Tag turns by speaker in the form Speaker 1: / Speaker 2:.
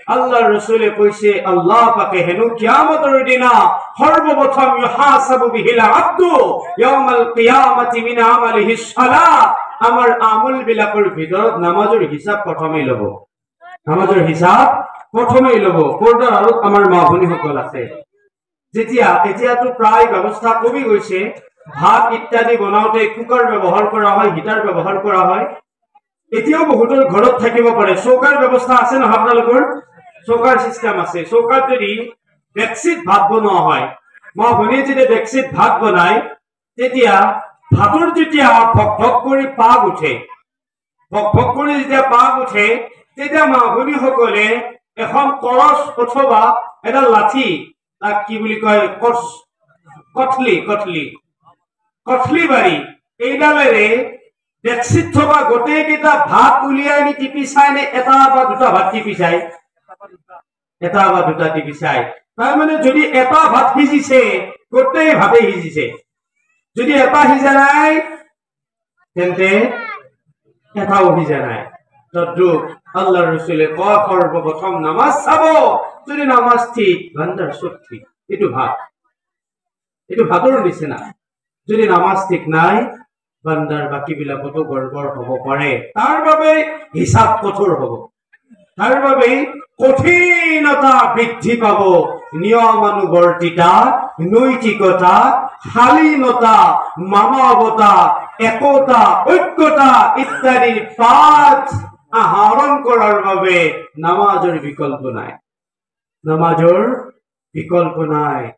Speaker 1: আল্লাহর রাসূলে কইছে আল্লাহ পাকে হেনু কিয়ামতের দিনা সর্বপ্রথম ইউহাসাবু বিহিল আব্দু ইয়াউমাল কিয়ামাতি মিন আমালিহি সালাত আমার আমল বিলাকৰ ভিতৰত নামাজৰ হিসাব প্ৰথমে লব নামাজৰ হিসাব প্ৰথমে লব পৰ্দাৰ আৰু আমাৰ মা ভনীসকল আছে যেতিয়া এতিয়াতো প্ৰায় ব্যৱস্থা কমি গৈছে ভাত ইত্যাদি বনাওতে কুকাৰ ব্যৱহাৰ কৰা হয় হিটাৰ ব্যৱহাৰ কৰা হয় এতিয়াও বহুতৰ ঘৰত থাকিব পাৰে চৌকাৰ ব্যৱস্থা আছে না আপোনালোকৰ চৌকাৰ সিস্টেম আছে চৌকাত যদি ডেক্সিত ভাত বনোৱা হয় মা ভনী যেতিয়া ডেক্সিত ভাত বনায় তেতিয়া ভাতৰ যেতিয়া ভক ভক কৰি পাগ উঠে ভক ভক কৰি যেতিয়া পাগ উঠে তেতিয়া মা ভনীসকলে এখন কৰচ অথবা এটা লাঠি তাক কি বুলি কয় কঠলি বাৰী এইডালেৰে ডেক্সিত থকা গোটেইকেইটা ভাত উলিয়াই নি টিপি চাই নে এটা বা দুটা ভাত টিপি চাই এটা বা দুটা টিপি চাই তাৰমানে যদি এটা ভাত সিজিছে গোটেই ভাতে সিজিছে যদি এটা সিজা নাই তেন্তে এটাও সিজা নাই তদ্রুপ আল্লাহর রাসূলে কয় সর্বপ্রথম নামাজ চাব যদি নামাজ ঠিক বান্দাৰ সব ঠিক এটো ভাতৰ নিচিনা যদি নামাজ ঠিক নাই বান্দাৰ বাকি বিলাকতো গড়বড় হ'ব পাৰে তাৰ বাবে হিসাব কঠোৰ হ'ব তাৰ বাবে কঠিনতা বৃদ্ধি পাব নিয়মানুবৰ্তিতা নৈতিকতা শালীনতা মানৱতা একতা ঐক্যতা ইত্যাদি পাঠ আহৰণ কৰাৰ বাবে নামাজৰ বিকল্প নাই